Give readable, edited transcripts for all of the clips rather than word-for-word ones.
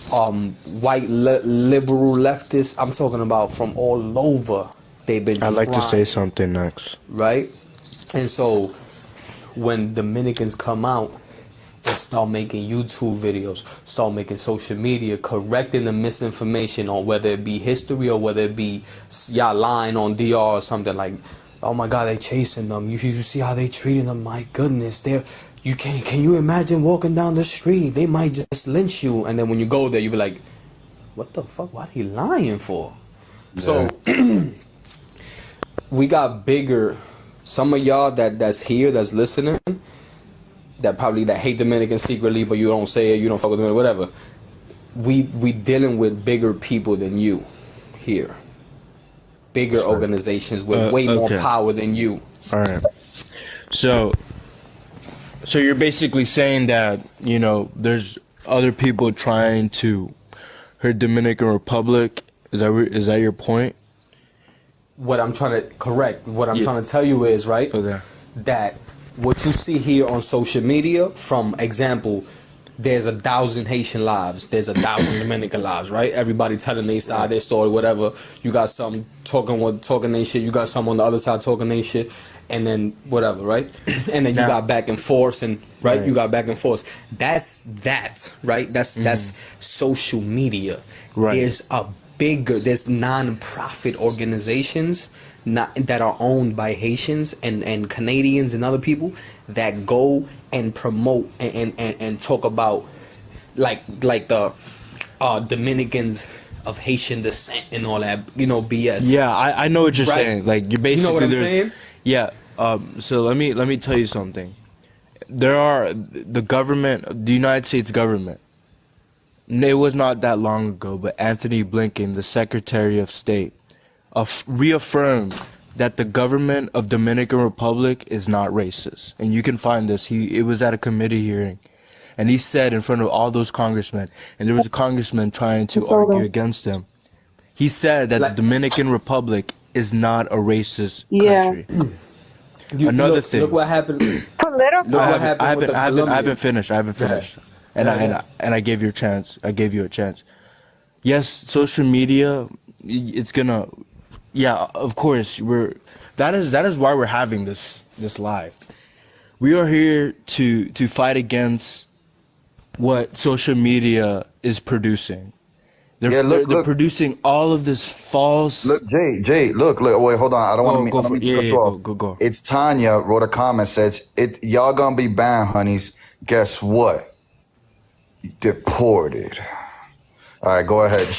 white liberal leftists. I'm talking about from all over. They've been. I'd like to say something next. Right, and so when Dominicans come out and start making YouTube videos, start making social media, correcting the misinformation on whether it be history or whether it be y'all lying on DR or something like, oh my God, they chasing them. You see how they treating them? My goodness, they're. You can you imagine walking down the street? They might just lynch you. And then when you go there, you be like, what the fuck? What are he lying for? Yeah. So we got bigger. Some of y'all that's here, that's listening, that hate Dominicans secretly, but you don't say it, you don't fuck with them, whatever. We dealing with bigger people than you here. Bigger organizations with way more power than you. All right. So you're basically saying that, you know, there's other people trying to hurt Dominican Republic. Is that your point? What I'm trying to trying to tell you is, right, that what you see here on social media, from example, there's 1,000 Haitian lives, there's 1,000 Dominican lives, right? Everybody telling their side, their story, whatever. You got some talking their shit, you got some on the other side talking their shit, and then whatever, right? And then you got back and forth, and you got back and forth. That's right? That's social media. Right. There's non-profit organizations that are owned by Haitians and Canadians and other people that go and promote and talk about like the Dominicans of Haitian descent and all that, BS. Yeah, I know what you're saying. Like, you're basically, you know what I'm saying? Yeah. So let me tell you something. There are the government, the United States government. It was not that long ago, but Anthony Blinken, the Secretary of State, reaffirmed that the government of Dominican Republic is not racist. And you can find this. It was at a committee hearing. And he said in front of all those congressmen, and there was a congressman trying to argue against him. He said that the Dominican Republic is not a racist country. Another thing. Look what happened. I haven't finished. And I gave you a chance. Yes, social media, it's gonna. Yeah, of course that is why we're having this live. We are here to fight against what social media is producing. They're producing all of this false. Look, Jay, look, wait, hold on. I don't want to cut you off. Go. It's Tanya wrote a comment, says, y'all gonna be banned, honeys. Guess what? Deported. All right, go ahead. I'm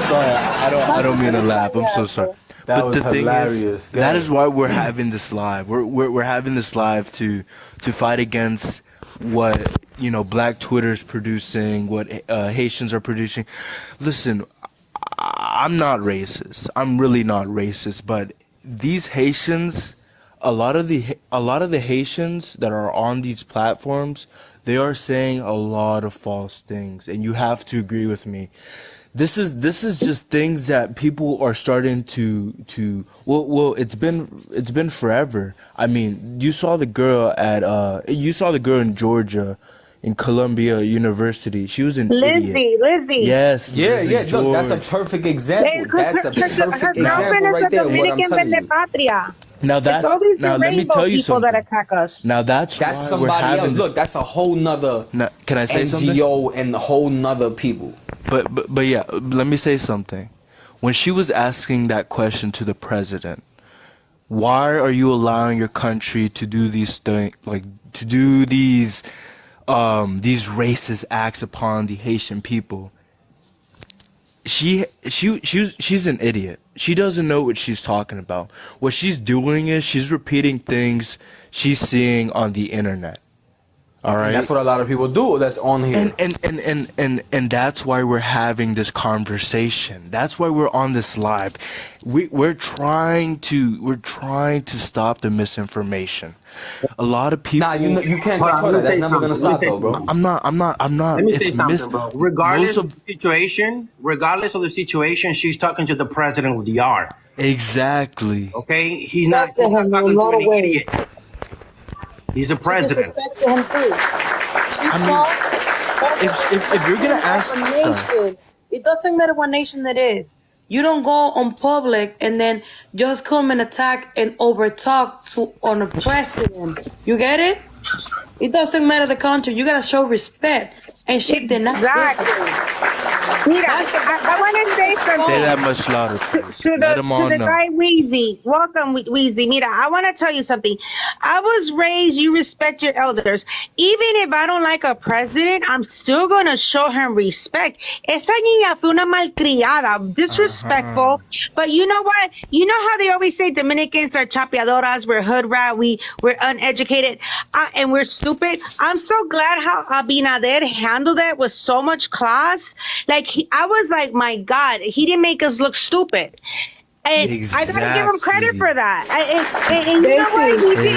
sorry. I don't mean to laugh. I'm so sorry. But the thing is, that is why we're having this live. We're having this live to fight against what Black Twitter is producing, what Haitians are producing. Listen, I'm not racist. I'm really not racist. But these Haitians, a lot of the Haitians that are on these platforms, they are saying a lot of false things, and you have to agree with me. This is just things that people are starting to well it's been forever. I mean, you saw the girl in Georgia, in Columbia University. She was an idiot. Lizzie. Yes. Yeah. Look, that's a perfect example. That's a perfect example right there. What I'm telling you. Now let me tell you something. That attack us. Now that's somebody else. Look, that's a whole nother can I say NGO and a whole nother people. But yeah, let me say something. When she was asking that question to the president, why are you allowing your country to do these things, like to do these racist acts upon the Haitian people? She's an idiot. She doesn't know what she's talking about. What she's doing is she's repeating things she's seeing on the internet. All right. And that's what a lot of people do. That's on here. And that's why we're having this conversation. That's why we're on this live. We're trying to stop the misinformation. A lot of people. Nah, you can't control that. That's never gonna stop, though, bro. I'm not. Let me say something, bro. Regardless of the situation, she's talking to the president of DR. Exactly. Okay, he's not talking to an idiot. He's a president. She disrespected him too. If you're gonna ask, it doesn't matter what nation that is. You don't go on public and then just come and attack and overtalk on a president. You get it? It doesn't matter the country. You gotta show respect. And she did not. Exactly. Mira, I want to say something. Say that much louder, please. To the guy Weezy. Welcome, Weezy. Mira, I want to tell you something. I was raised, you respect your elders. Even if I don't like a president, I'm still going to show him respect. Esa niña fue una malcriada, disrespectful. But you know what? You know how they always say Dominicans are chapeadoras, we're hood rat, we're uneducated, and we're stupid. I'm so glad how Abinader handled that with so much class. Like, I was like, my God, he didn't make us look stupid. And exactly. I gotta give him credit for that. And you know what? He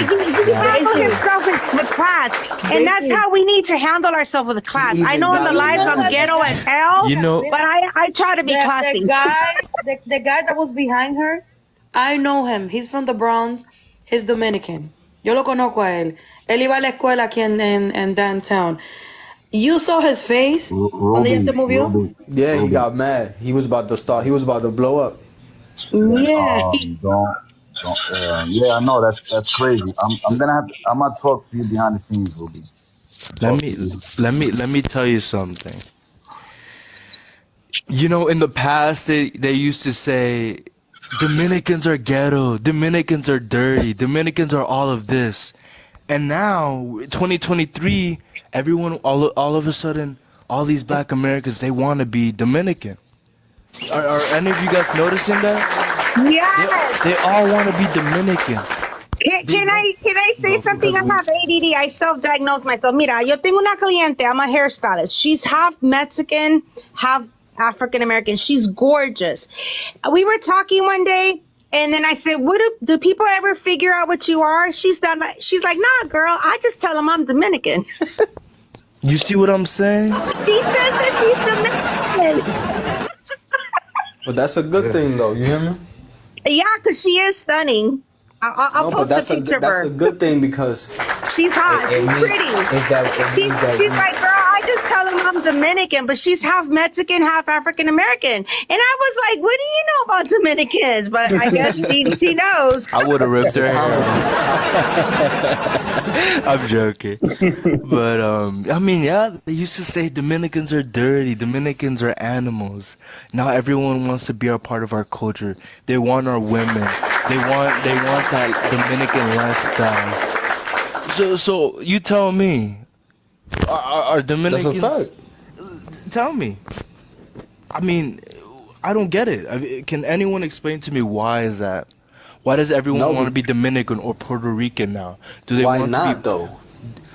handled himself with class. And that's how we need to handle ourselves with class. I know in the life I'm ghetto as hell, but I try to be classy. The guy that was behind her, I know him. He's from the Bronx. He's Dominican. Yo lo conozco a él. Él iba a la escuela aquí en downtown. You saw his face cuando ella se movió? Yeah, he got mad. He was about to blow up. Yeah. Yeah, I know that's crazy. I'm gonna talk to you behind the scenes, Ruby. Let me tell you something. You know, in the past they used to say Dominicans are ghetto, Dominicans are dirty, Dominicans are all of this. And now, 2023, everyone, all of a sudden, all these black Americans, they want to be Dominican. Are any of you guys noticing that? Yes. They all want to be Dominican. Can I say something? I have ADD. I self-diagnosed myself. Mira, yo tengo una cliente. I'm a hairstylist. She's half Mexican, half African American. She's gorgeous. We were talking one day. And then I said, "What do people ever figure out what you are?" She's like, "Nah, girl. I just tell them I'm Dominican." You see what I'm saying? She says that she's Dominican. But that's a good thing, though. You hear me? Yeah, because she is stunning. I'll post a picture of her. That's a good thing because she's hot. She's pretty. She's like, girl, I just tell them I'm Dominican, but she's half Mexican, half African American. And I was like, what do you know about Dominicans? But I guess she knows. I would have ripped her hair. I'm joking. But, I mean, yeah, they used to say Dominicans are dirty. Dominicans are animals. Now everyone wants to be a part of our culture. They want our women. They want that Dominican lifestyle. So you tell me, are Dominicans? That's a fact. Tell me. I mean, I don't get it. Can anyone explain to me why is that? Why does everyone want to be Dominican or Puerto Rican now? Do they want to be, though?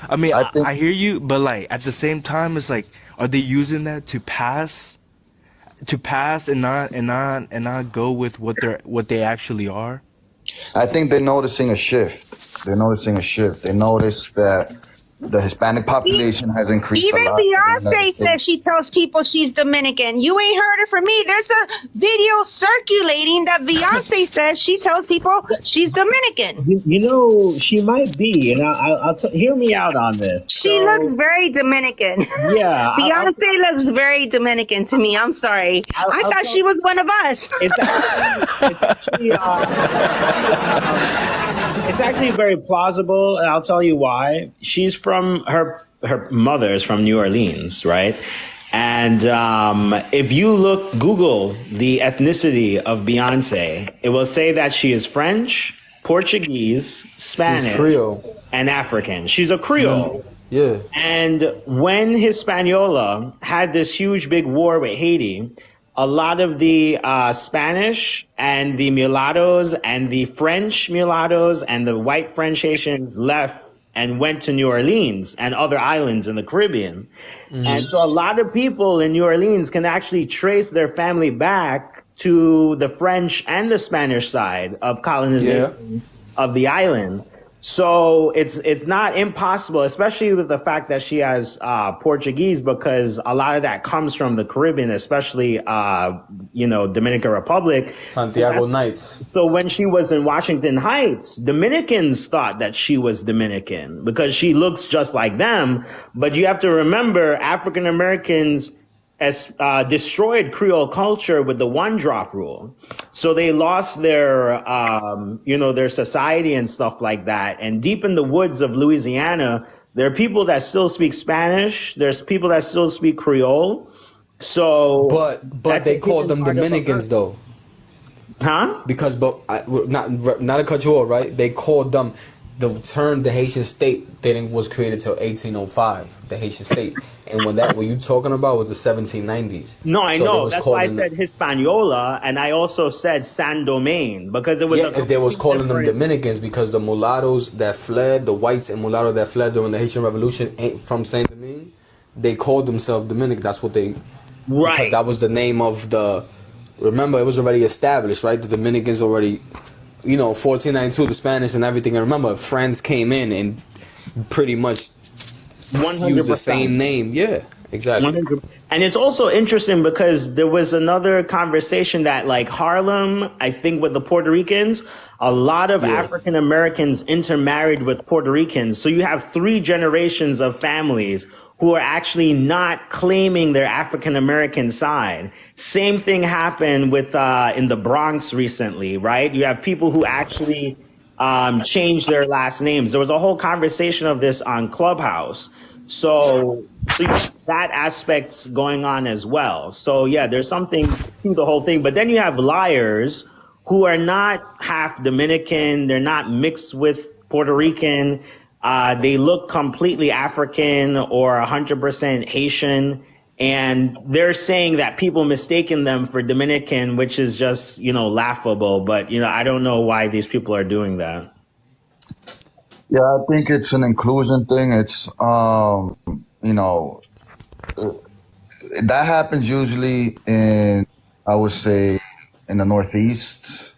I mean, I hear you, but like at the same time, it's like, are they using that to pass and not go with what they actually are? I think they're noticing a shift. They notice that the Hispanic population has increased a lot. Even Beyonce says she tells people she's Dominican. You ain't heard it from me. There's a video circulating that Beyonce says she tells people she's Dominican. You know, she might be, and I'll hear me out on this. She looks very Dominican. Yeah. Beyonce looks very Dominican to me. I'm sorry. I thought she was one of us. It's actually very plausible, and I'll tell you why. She's from her mother is from New Orleans, right? And if you Google the ethnicity of Beyonce, it will say that she is French, Portuguese, Spanish, Creole, and African. She's a Creole. Yeah. And when Hispaniola had this huge big war with Haiti, a lot of the Spanish and the mulattoes and the French mulattoes and the white French Haitians left and went to New Orleans and other islands in the Caribbean. Mm-hmm. And so a lot of people in New Orleans can actually trace their family back to the French and the Spanish side of colonization of the island. So it's not impossible, especially with the fact that she has Portuguese, because a lot of that comes from the Caribbean, especially Dominican Republic. Santiago Nights. So when she was in Washington Heights, Dominicans thought that she was Dominican because she looks just like them. But you have to remember, African Americans destroyed Creole culture with the one drop rule. So they lost their society and stuff like that. And deep in the woods of Louisiana, there are people that still speak Spanish. There's people that still speak Creole. So, but they called them Dominicans though. Huh? Because, not to cut you off, right? They called them, the term the Haitian state was created till 1805, the Haitian state. And when you talking about was the 1790s. No, I know. That's why I said Hispaniola, and I also said San Domingue, because it was. Yeah, they was calling them Dominicans because the mulattoes that fled, the whites and mulattoes that fled during the Haitian Revolution ain't from Saint Domingue. They called themselves Dominican. That's what they. Right. Because that was the name of the. Remember, it was already established, right? The Dominicans already. 1492, the Spanish and everything. And remember, France came in and pretty much 100%. Used the same name. Yeah, exactly. 100%. And it's also interesting because there was another conversation that, like, Harlem, I think with the Puerto Ricans, a lot of African Americans intermarried with Puerto Ricans. So you have 3 generations of families who are actually not claiming their African American side. Same thing happened with in the Bronx recently, right? You have people who actually changed their last names. There was a whole conversation of this on Clubhouse. So that aspect's going on as well. So yeah, there's something to the whole thing. But then you have liars who are not half Dominican. They're not mixed with Puerto Rican. They look completely African or 100% Haitian, and they're saying that people mistaken them for Dominican, which is just, laughable. But, I don't know why these people are doing that. Yeah, I think it's an inclusion thing. It's, that happens usually in, I would say, in the Northeast,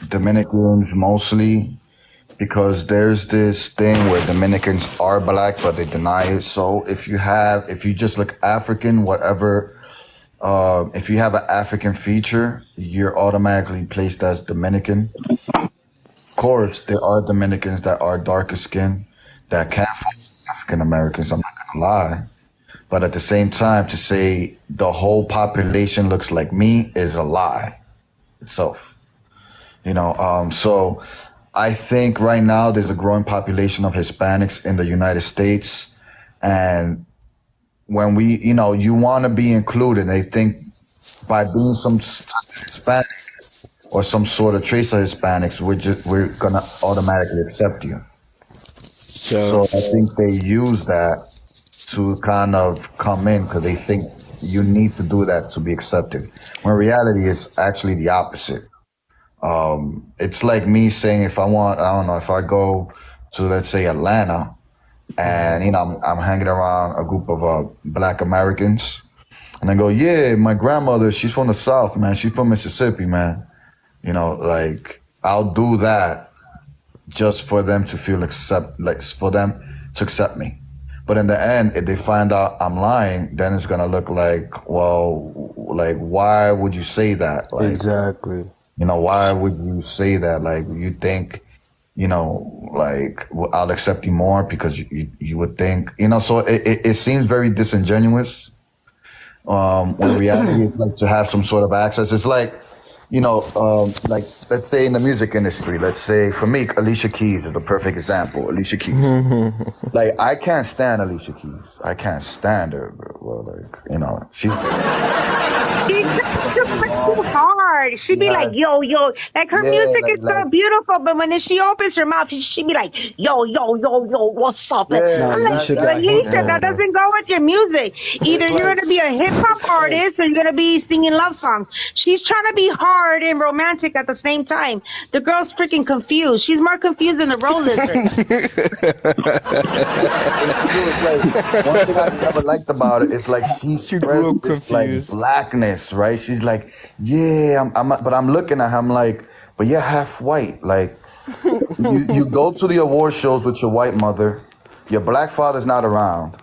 Dominicans mostly, because there's this thing where Dominicans are black, but they deny it. So if you just look African, whatever, if you have an African feature, you're automatically placed as Dominican. Of course, there are Dominicans that are darker skinned that can't find African Americans. I'm not gonna lie. But at the same time, to say the whole population looks like me is a lie itself. So I think right now there's a growing population of Hispanics in the United States. And when you want to be included, they think by being some Hispanic or some sort of trace of Hispanics, we're going to automatically accept you. So I think they use that to kind of come in because they think you need to do that to be accepted. When reality is actually the opposite. It's like me saying if I go to, let's say, Atlanta and, I'm hanging around a group of black Americans and I go, yeah, my grandmother, she's from the South, man. She's from Mississippi, man. I'll do that just for them to for them to accept me. But in the end, if they find out I'm lying, then it's going to look like, well, like, why would you say that? Exactly. Why would you say that? Like, you think, I'll accept you more because you would think, so it seems very disingenuous. When reality is like to have some sort of access. It's like, let's say in the music industry, let's say for me, Alicia Keys is a perfect example. Alicia Keys. I can't stand Alicia Keys. I can't stand her, bro. She tries to put too hard. She be like, yo. Like her music is so beautiful, but when she opens her mouth, she be like, yo, what's up? I'm like, Alicia, that doesn't go with your music. Either you're going to be a hip hop artist or you're going to be singing love songs. She's trying to be hard and romantic at the same time. The girl's freaking confused. She's more confused than the road lizard. One thing I never liked about it is like she spreads this like blackness, right? She's like, yeah, but I'm looking at her, I'm like, but you're half white. Like, you go to the award shows with your white mother, your black father's not around.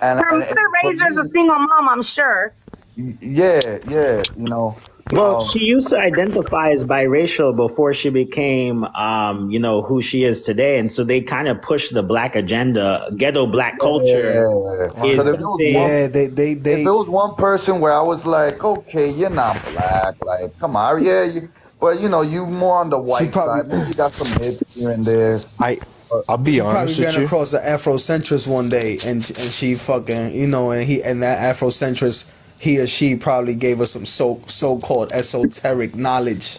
And her mother raised her as a single mom, I'm sure. Yeah, you know. Well, she used to identify as biracial before she became, who she is today. And so they kind of push the black agenda, ghetto black culture. If there was one person where I was like, okay, you're not black, like, come on, but you more on the white side. Maybe you got some hips here and there. I'll be honest with you. She probably ran across an Afrocentrist one day, and she fucking, and that Afrocentrist, he or she probably gave us some so-called esoteric knowledge.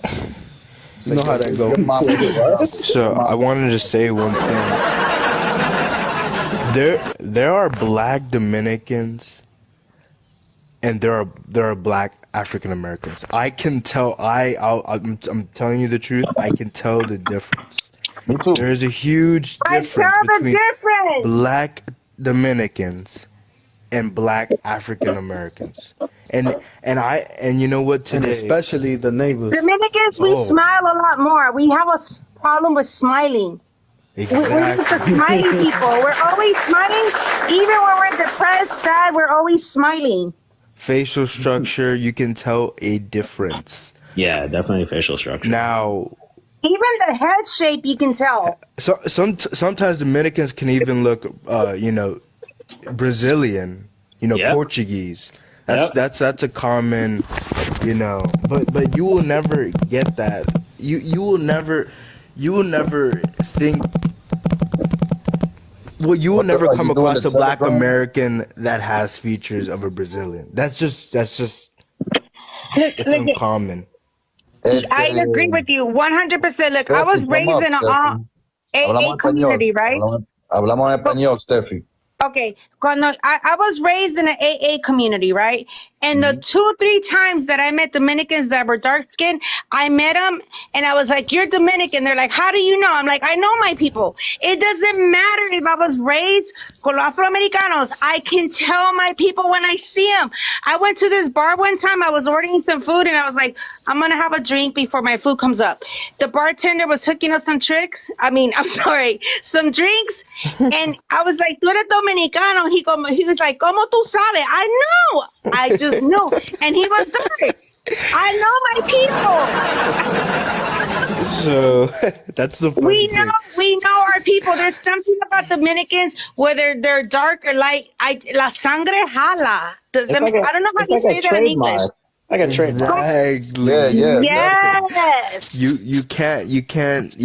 You know how that goes. So I wanted to say one thing. There are black Dominicans, and there are black African Americans. I can tell. I'm telling you the truth. I can tell the difference. Me too. There's a huge difference between black Dominicans and black African Americans. And you know what today? And especially the neighbors. Dominicans, we smile a lot more. We have a problem with smiling. Exactly. We're the smiling people. We're always smiling. Even when we're depressed, sad, we're always smiling. Facial structure, you can tell a difference. Yeah, definitely facial structure. Now, even the head shape, you can tell. So sometimes Dominicans can even look, Brazilian, Portuguese. That's a common, But you will never get that. You will never think. Well, you will never come across a black American that has features of a Brazilian. That's just it's uncommon. I agree with you 100%. Look, I was raised in an AA community, right? Hablamos en español, Steffi. Okay, I was raised in an AA community, right? And the 2-3 times that I met Dominicans that were dark skinned, I met them and I was like, "You're Dominican." They're like, "How do you know?" I'm like, "I know my people." It doesn't matter if I was raised con los Afroamericanos. I can tell my people when I see them. I went to this bar one time. I was ordering some food and I was like, "I'm gonna have a drink before my food comes up." The bartender was hooking up some drinks. Some drinks, and I was like, "Tú eres Dominicano?" He was like, "¿Cómo tú sabes?" I know. I just knew. And he was dark. I know my people. So that's the funny thing. We know our people. There's something about Dominicans, whether they're dark or light. La sangre jala. I don't know how you say that in English. Like a trademark. Exactly. Yeah. Yes. You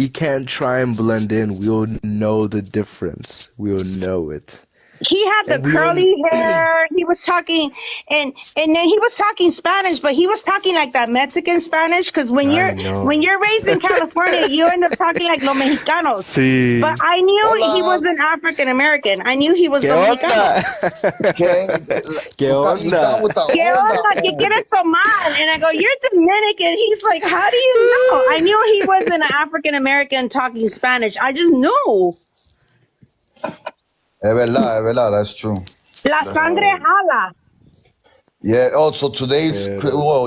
can't try and blend in. We'll know the difference. We'll know it. He had the curly hair. He was talking, and then he was talking Spanish, but he was talking like that Mexican Spanish. Because when you're raised in California, you end up talking like los Mexicanos. Sí. But I knew he was an African American. I knew he was Dominicano. ¿Qué onda? ¿Qué onda? ¿Qué quieres tomar? And I go, "You're Dominican." He's like, "How do you know?" I knew he was an African American talking Spanish. I just knew. Es verdad, that's true. La sangre jala. Yeah, so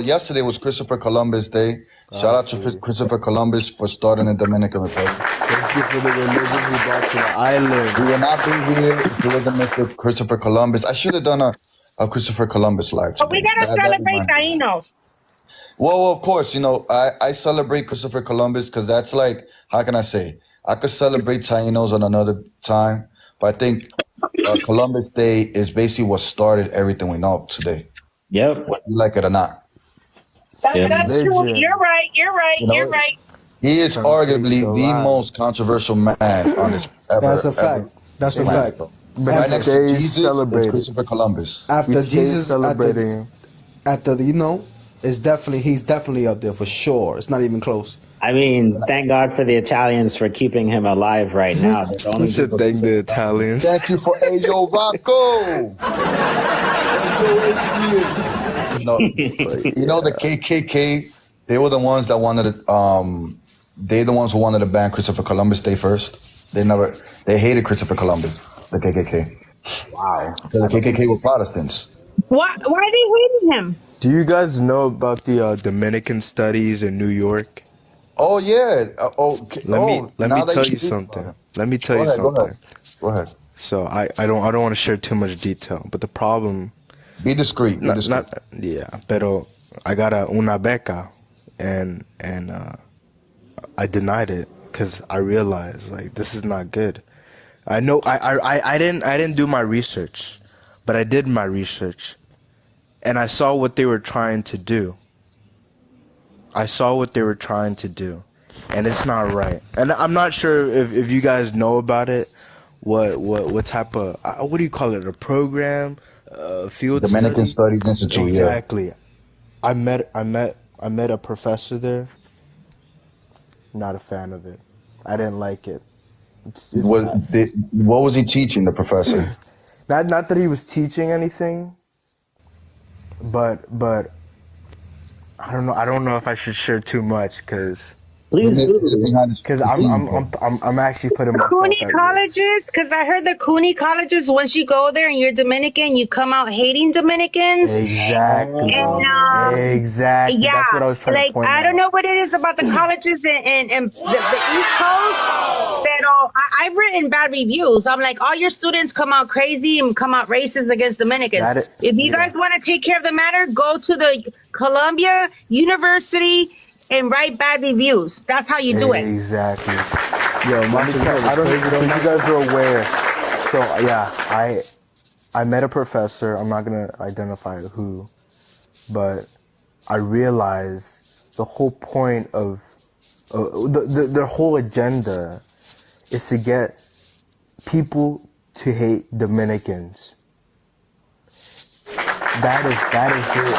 yesterday was Christopher Columbus Day. Shout out to Christopher Columbus for starting the Dominican Republic. Thank you for the religion we brought to the island. We would not be here if it wasn't for Christopher Columbus. I should have done a Christopher Columbus live today. But we gotta celebrate Tainos. Well, of course, I celebrate Christopher Columbus because that's like, how can I say? I could celebrate Tainos on another time. But I think Columbus Day is basically what started everything we know today. Yep. Whether you like it or not. That's true. You're right. He is arguably the most controversial man on this ever. That's a fact. That's a fact. Right next to Jesus celebrated Christopher Columbus. After Jesus, celebrating. he's definitely up there for sure. It's not even close. I mean, thank God for the Italians for keeping him alive right now. He said thank the Italians. Thank you for Ayo Rocco. The KKK, they were the ones that wanted to, they're the ones who wanted to ban Christopher Columbus Day first. They hated Christopher Columbus, the KKK. Wow. Because the KKK were Protestants. Why are they hating him? Do you guys know about the Dominican studies in New York? Oh yeah. Let me tell you something. Let me tell you something. Go ahead. So I don't want to share too much detail, but the problem. Be discreet. Pero I got una beca, and I denied it because I realized like this is not good. I know I didn't do my research, but I did my research, and I saw what they were trying to do. And it's not right. And I'm not sure if you guys know about it. What type of what do you call it? A program, field Dominican study? Studies Institute. Exactly. Yeah. I met a professor there. Not a fan of it. I didn't like it. What was he teaching, the professor? Not that he was teaching anything, but I don't know. I don't know if I should share too much because I'm actually putting myself CUNY at colleges, risk. because I heard the CUNY colleges, once you go there and you're Dominican, you come out hating Dominicans. Exactly. Exactly. Yeah. That's what I was trying to point out. I don't know what it is about the colleges in the East Coast, but I've written bad reviews. I'm like, all your students come out crazy and come out racist against Dominicans. If you guys want to take care of the matter, go to the Columbia University and write bad reviews. That's how you do it. Exactly. Yo, I don't know if you guys are aware. So yeah, I met a professor. I'm not gonna identify who, but I realized the whole point of their whole agenda is to get people to hate Dominicans. That is their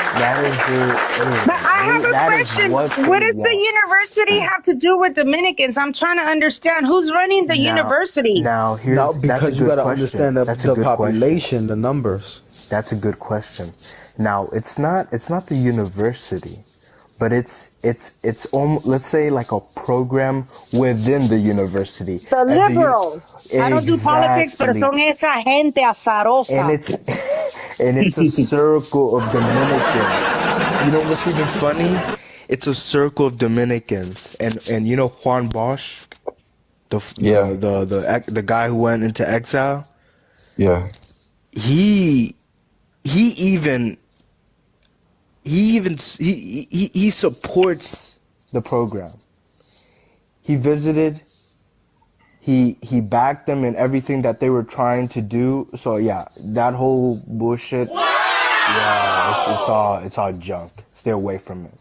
But I have a question. What does the university have to do with Dominicans? I'm trying to understand who's running the university. Because you got to understand the population, the numbers. That's a good question. Now, it's not the university, but it's let's say like a program within the university. The liberals. I don't do politics, but son esa gente azarosa. And it's a circle of Dominicans. You know what's even funny? It's a circle of Dominicans, and you know Juan Bosch, the guy who went into exile. Yeah. He supports the program. He visited. He backed them in everything that they were trying to do. So yeah, that whole bullshit. Yeah, it's all junk. Stay away from it.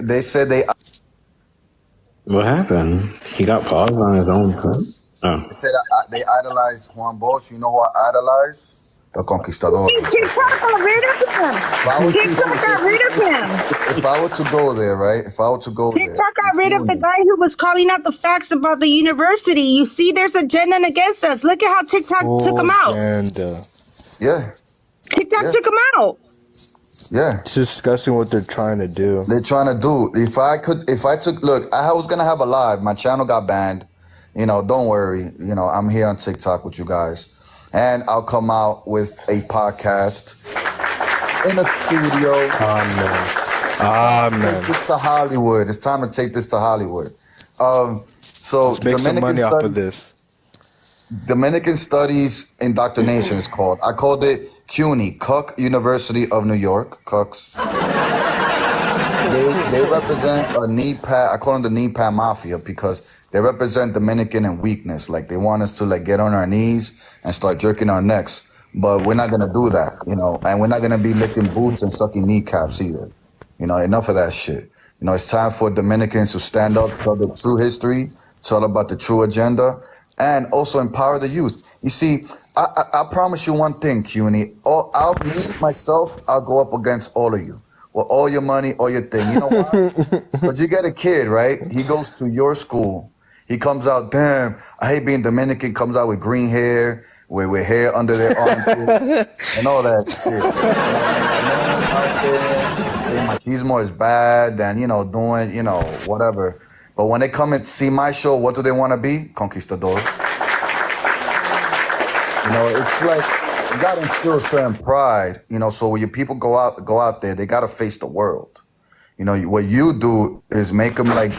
They said they. What happened? He got paused on his own. They said they idolize Juan Bosch. You know who I idolize? The Conquistador. TikTok got rid of him. TikTok got rid of him. If I were to go there, right? TikTok got rid of the guy who was calling out the facts about the university. You see, there's agenda against us. Look at how TikTok took him out. Yeah. TikTok took him out. Yeah. It's discussing what they're trying to do. Look, I was gonna have a live. My channel got banned. Don't worry. I'm here on TikTok with you guys. And I'll come out with a podcast in a studio. Amen. Take this to Hollywood. It's time to take this to Hollywood. So let's make some money off of this. Dominican Studies Indoctrination is called. I called it CUNY, Cook University of New York. Cooks. They represent a knee pad. I call them the knee pad mafia because they represent Dominican and weakness. Like they want us to get on our knees and start jerking our necks. But we're not gonna do that, and we're not gonna be licking boots and sucking kneecaps either. Enough of that shit. It's time for Dominicans to stand up, tell the true history, tell about the true agenda, and also empower the youth. You see, I promise you one thing, CUNY. I'll go up against all of you. With all your money, all your thing. You know why? But you get a kid, right? He goes to your school. He comes out, damn, I hate being Dominican, comes out with green hair, with hair under their armpits, and all that shit. Out there saying machismo is bad, and, doing, whatever. But when they come and see my show, what do they want to be? Conquistador. It's like, you got to instill certain pride, so when your people go out there, they got to face the world. You know, what you do is make them like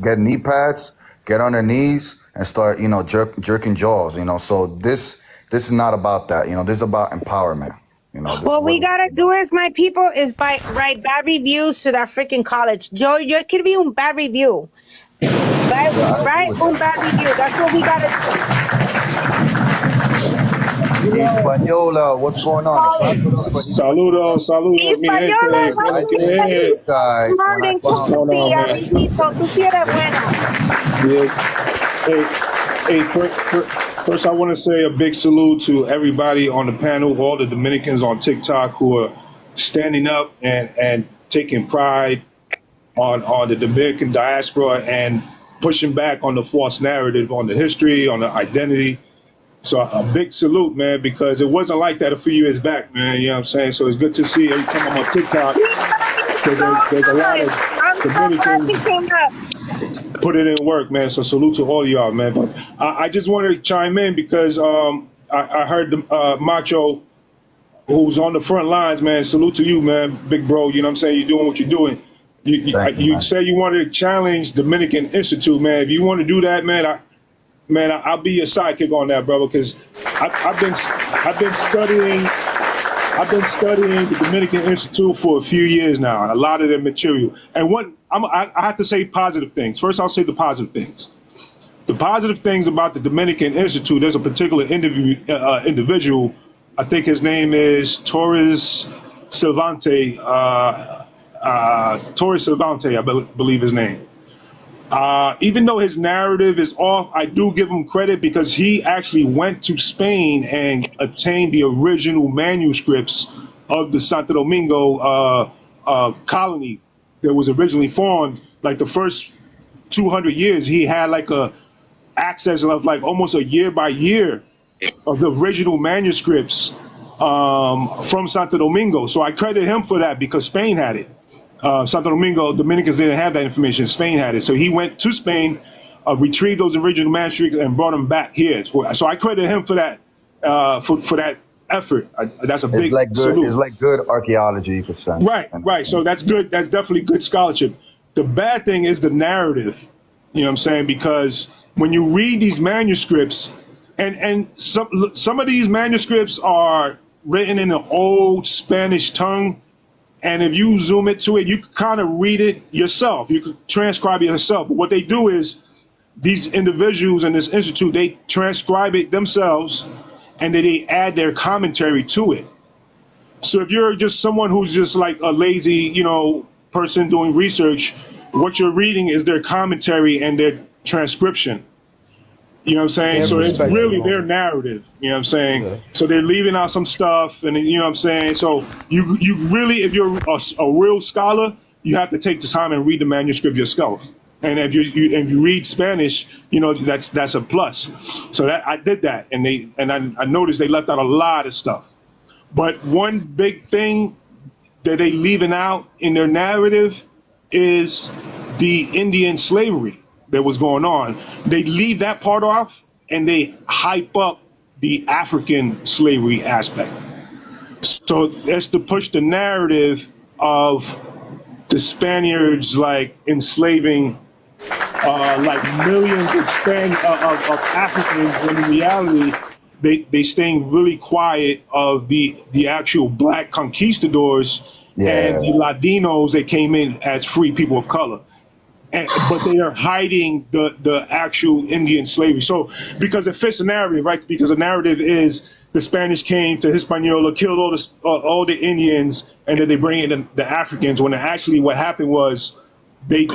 get knee pads, get on their knees, and start, you know, jerking jaws. You know, so this is not about that. You know, this is about empowerment. You know, what we gotta do is, my people, is write bad reviews to that freaking college. Yo quiero be un bad review. Write un bad review. That's what we gotta do. Hispaniola, what's going on? Saludos, mi gente. This guy. What's going on, man? Hey, first I want to say a big salute to everybody on the panel, all the Dominicans on TikTok who are standing up and taking pride on the Dominican diaspora and pushing back on the false narrative, on the history, on the identity. So a big salute, man, because it wasn't like that a few years back, man. You know what I'm saying? So it's good to see every time I'm on TikTok. So there's a lot of Dominicans put it in work, man. So salute to all of y'all, man. But I just wanted to chime in because I heard Macho, who's on the front lines, man. Salute to you, man, big bro. You know what I'm saying? You're doing what you're doing. You say you wanted to challenge Dominican Institute, man. If you want to do that, man, I'll be your sidekick on that, brother, because I've been studying the Dominican Institute for a few years now, a lot of their material. And I have to say positive things. First, I'll say the positive things. The positive things about the Dominican Institute. There's a particular individual. I think his name is Torres Cervantes. Torres Cervantes, I believe his name. Even though his narrative is off, I do give him credit because he actually went to Spain and obtained the original manuscripts of the Santo Domingo colony that was originally formed. Like the first 200 years, he had like a access of like almost a year by year of the original manuscripts from Santo Domingo. So I credit him for that because Spain had it. Santo Domingo, Dominicans didn't have that information. Spain had it. So he went to Spain, retrieved those original manuscripts, and brought them back here. So I credit him for that for that effort. That's a big salute. It's like good archaeology, for sense. Right. So that's good. That's definitely good scholarship. The bad thing is the narrative. You know what I'm saying? Because when you read these manuscripts, and some of these manuscripts are written in an old Spanish tongue. And if you zoom into it, you can kind of read it yourself. You could transcribe it yourself. But what they do is these individuals in this institute, they transcribe it themselves and then they add their commentary to it. So if you're just someone who's just like a lazy, person doing research, what you're reading is their commentary and their transcription. You know what I'm saying? So it's really their narrative. You know what I'm saying? Yeah. So they're leaving out some stuff, and you know what I'm saying? So you really, if you're a real scholar, you have to take the time and read the manuscript yourself. And if you read Spanish, that's a plus. So that I did that, and I noticed they left out a lot of stuff. But one big thing that they leaving out in their narrative is the Indian slavery that was going on. They leave that part off and they hype up the African slavery aspect. So that's to push the narrative of the Spaniards like enslaving like millions of Africans, when in reality they staying really quiet of the actual black conquistadors and the Latinos that came in as free people of color. But they are hiding the actual Indian slavery. So because it fits the narrative, right? Because the narrative is the Spanish came to Hispaniola, killed all the Indians, and then they bring in the Africans. When actually what happened was they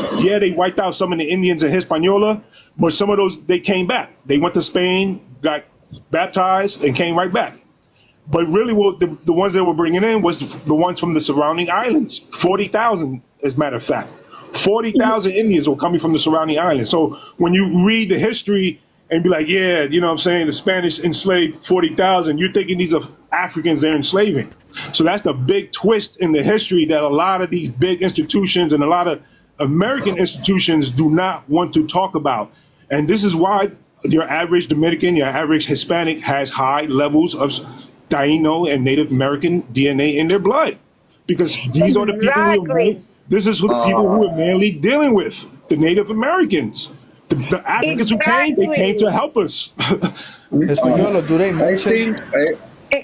wiped out some of the Indians in Hispaniola, but some of those, they came back. They went to Spain, got baptized, and came right back. But really, the ones they were bringing in was the ones from the surrounding islands, 40,000, as a matter of fact. 40,000 Indians were coming from the surrounding islands. So when you read the history and be like, yeah, you know what I'm saying, the Spanish enslaved 40,000, you're thinking these are Africans they're enslaving. So that's the big twist in the history that a lot of these big institutions and a lot of American institutions do not want to talk about. And this is why your average Dominican, your average Hispanic has high levels of Taino and Native American DNA in their blood. Because these are the people who This is who the people who we're mainly dealing with, the Native Americans. The Africans who came, they came to help us. Española, do they mention?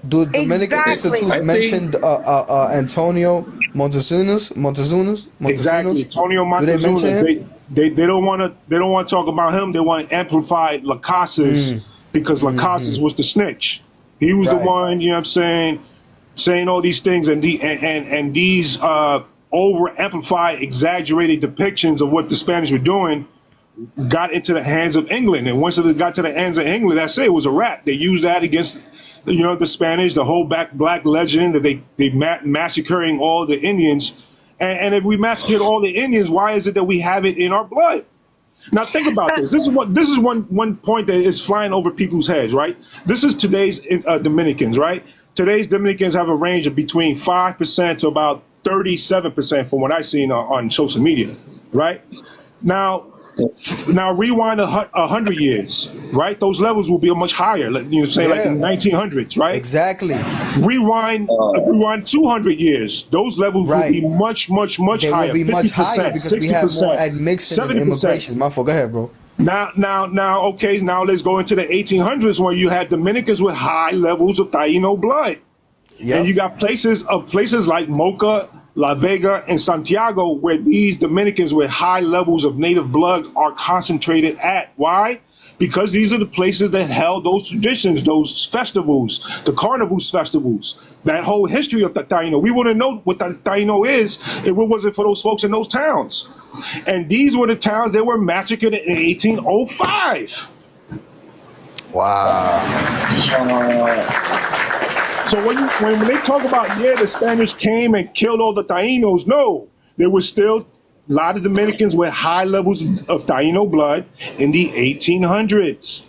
Do Dominican institutes mention Antonio Montezumas? Exactly, Antonio Montezumas. They don't want to talk about him. They want to amplify Lacasas because Lacasas was the snitch. He was the one, you know what I'm saying all these things, and these over amplified, exaggerated depictions of what the Spanish were doing got into the hands of England. And once it got to the hands of England, that's it. It was a wrap. They used that against the Spanish, the whole black legend that they massacring all the Indians. And if we massacred all the Indians, why is it that we have it in our blood? Now think about this. This is one point that is flying over people's heads, right? This is today's Dominicans, right? Today's Dominicans have a range of between 5% to about 37% from what I've seen on social media, right? Now rewind 100 years, right? Those levels will be much higher. Like in the 1900s, right? Exactly. Rewind 200 years. Those levels will be much higher. Will be much higher because 60%, we have more admixture and immigration. My fault. Go ahead, bro. Now, okay. Now let's go into the 1800s where you had Dominicans with high levels of Taino blood, and you got places like Mocha, La Vega, and Santiago where these Dominicans with high levels of native blood are concentrated at. Why? Because these are the places that held those traditions, those festivals, the carnivals festivals, that whole history of the Taino. We wouldn't know what the Taino is if it wasn't for those folks in those towns. And these were the towns that were massacred in 1805. Wow. So when they talk about, the Spanish came and killed all the Tainos, no, there was still a lot of Dominicans with high levels of Taino blood in the 1800s.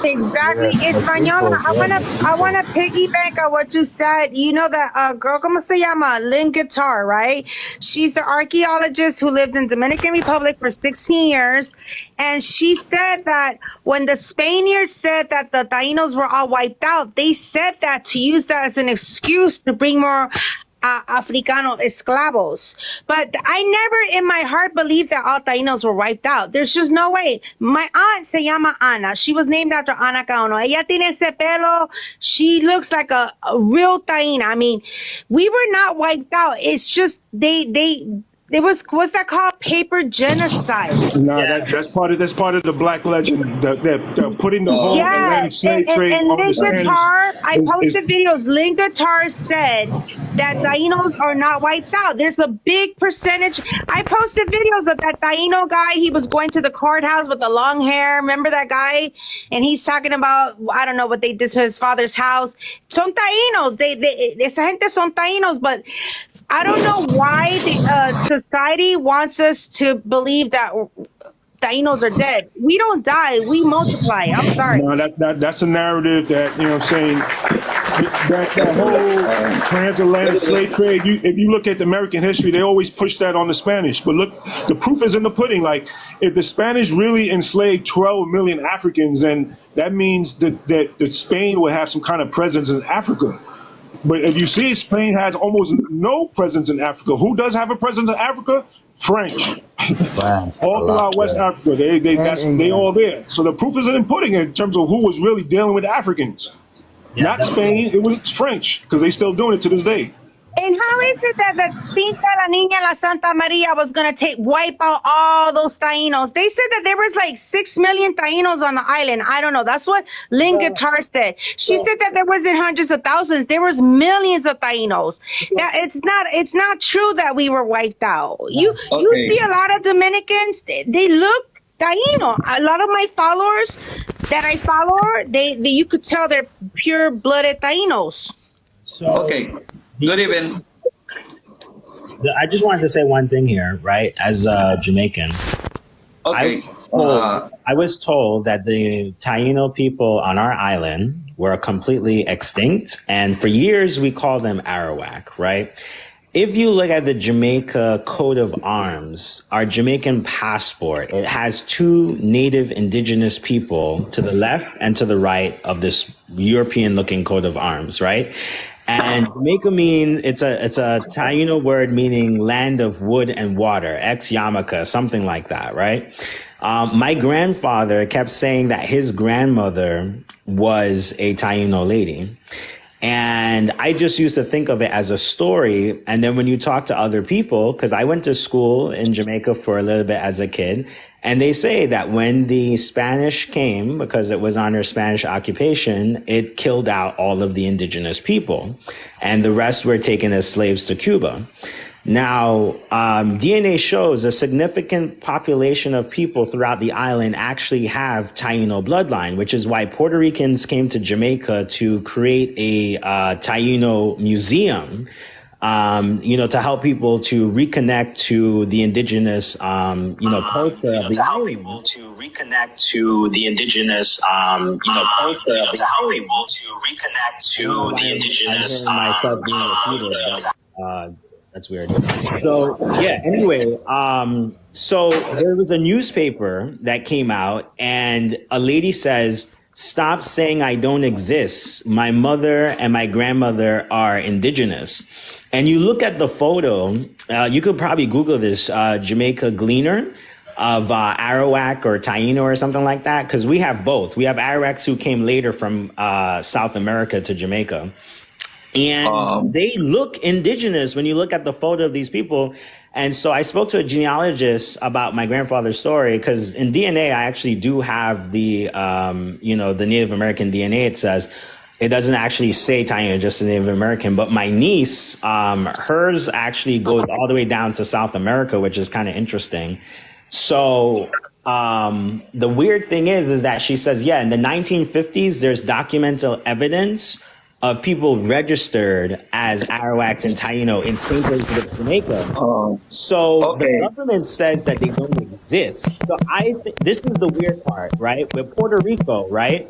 Exactly. Española, I wanna piggyback on what you said. You know that girl, ¿cómo se llama? Lynn Guitar, right? She's the archaeologist who lived in Dominican Republic for 16 years. And she said that when the Spaniards said that the Tainos were all wiped out, they said that to use that as an excuse to bring more Africano esclavos. But I never in my heart believed that all Tainos were wiped out. There's just no way. My aunt se llama Ana. She was named after Ana Caono. Ella tiene ese pelo. She looks like a real Taina. I mean, we were not wiped out. It's just there was, what's that called? Paper genocide. No, that's part of the black legend. They're putting the whole Atlantic slave trade on the Spanish. I posted videos. Lynn Guitar said that Tainos are not wiped out. There's a big percentage. I posted videos of that Taino guy. He was going to the courthouse with the long hair. Remember that guy? And he's talking about, I don't know what they did to his father's house. Son Tainos. Esa gente son Tainos, but I don't know why the society wants us to believe that Tainos are dead. We don't die. We multiply. I'm sorry. No, that's a narrative that, you know what I'm saying, that whole transatlantic slave trade, if you look at the American history, they always push that on the Spanish. But look, the proof is in the pudding. Like, if the Spanish really enslaved 12 million Africans, then that means that Spain would have some kind of presence in Africa. But if you see, Spain has almost no presence in Africa. Who does have a presence in Africa? French. All throughout West Africa. They all there. So the proof is in the pudding in terms of who was really dealing with Africans. Not Spain, it was French, because they still doing it to this day. And how is it that the Pinta la Niña la Santa Maria was going to wipe out all those Tainos? They said that there was like 6 million Tainos on the island. I don't know. That's what Lynn Guitar said. She said that there wasn't hundreds of thousands. There was millions of Tainos. That it's not true that we were wiped out. You see a lot of Dominicans, they look Taino. A lot of my followers that I follow, you could tell they're pure-blooded Tainos. Good evening. I just wanted to say one thing here, right? As a Jamaican, I was told that the Taino people on our island were completely extinct, and for years we called them Arawak, right? If you look at the Jamaica coat of arms, our Jamaican passport, it has two native indigenous people to the left and to the right of this European-looking coat of arms, right? And Jamaica it's a Taino word meaning land of wood and water, ex Yamaka, something like that, right? My grandfather kept saying that his grandmother was a Taino lady. And I just used to think of it as a story. And then when you talk to other people, because I went to school in Jamaica for a little bit as a kid, and they say that when the Spanish came, because it was under Spanish occupation, it killed out all of the indigenous people, and the rest were taken as slaves to Cuba. Now, DNA shows a significant population of people throughout the island actually have Taino bloodline, which is why Puerto Ricans came to Jamaica to create a Taino museum, to help people to reconnect to the indigenous, culture of the island. To reconnect to the indigenous, culture of the island. To reconnect to the indigenous, that's weird. So yeah, anyway, so there was a newspaper that came out and a lady says, "Stop saying I don't exist. My mother and my grandmother are indigenous." And you look at the photo, you could probably Google this, Jamaica Gleaner of Arawak or Taino or something like that, because we have both. We have Arawaks who came later from South America to Jamaica. And they look indigenous when you look at the photo of these people. And so I spoke to a genealogist about my grandfather's story, because in DNA, I actually do have the Native American DNA. It says, it doesn't actually say Taino, just the Native American. But my niece, hers actually goes all the way down to South America, which is kind of interesting. So the weird thing is that she says, yeah, in the 1950s, there's documental evidence of people registered as Arawaks and Taino in St. Elizabeth, Jamaica. The government says that they don't exist. So this is the weird part, right? With Puerto Rico, right?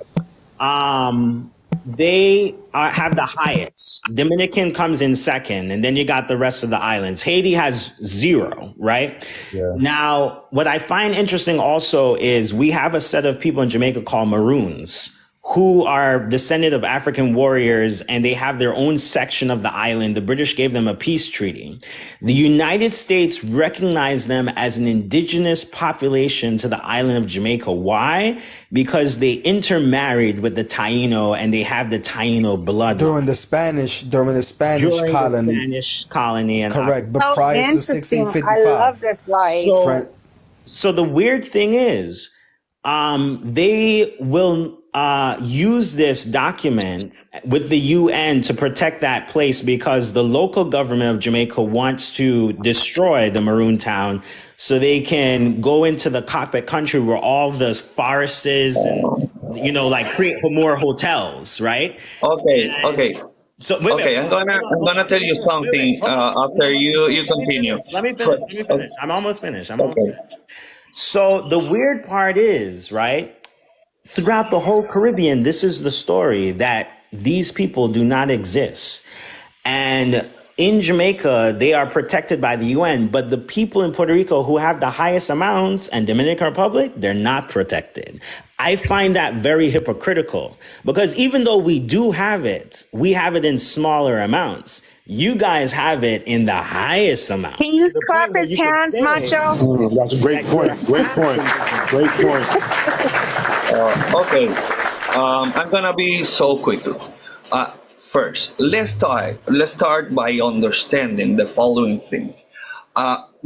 They have the highest. Dominican comes in second, and then you got the rest of the islands. Haiti has 0, right? Yeah. Now, what I find interesting also is we have a set of people in Jamaica called Maroons, who are descendant of African warriors, and they have their own section of the island. The British gave them a peace treaty. The United States recognized them as an indigenous population to the island of Jamaica. Why? Because they intermarried with the Taino, and they have the Taino blood. During the Spanish colony. And correct, but prior to 1655. I love this life. So the weird thing is, they will use this document with the UN to protect that place, because the local government of Jamaica wants to destroy the Maroon town so they can go into the cockpit country where all the forests is and, create more hotels, right? Okay. So I'm gonna tell you something after you continue. Let me finish. I'm almost finished. So the weird part is, right, throughout the whole Caribbean, this is the story, that these people do not exist. And in Jamaica, they are protected by the UN, but the people in Puerto Rico who have the highest amounts, and Dominican Republic, they're not protected. I find that very hypocritical, because even though we do have it, we have it in smaller amounts. You guys have it in the highest amount. Can you clap his hands, Macho? That's a great point. I'm gonna be so quick. First, let's start by understanding the following thing.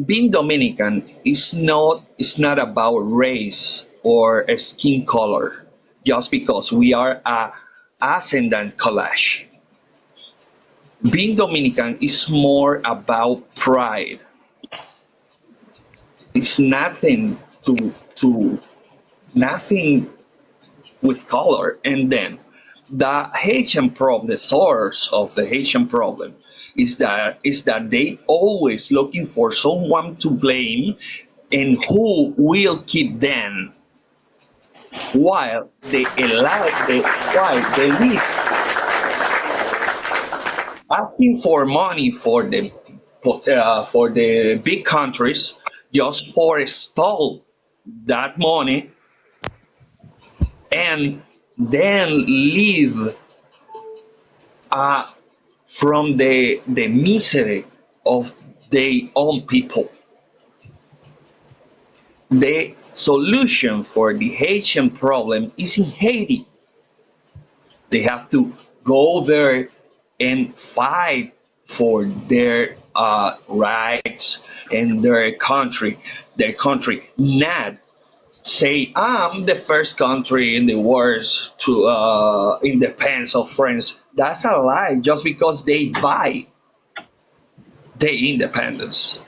Being Dominican is not about race or a skin color, just because we are a ascendant collage. Being Dominican is more about pride. It's nothing nothing with color. And then the Haitian problem, the source of the Haitian problem is that they always looking for someone to blame and who will keep them while they live asking for money for the big countries just for stall that money and then leave from the misery of their own people. The solution for the Haitian problem is in Haiti. They have to go there and fight for their rights and their country. Not say I'm the first country in the world to independence of France. That's a lie. Just because they buy the independence.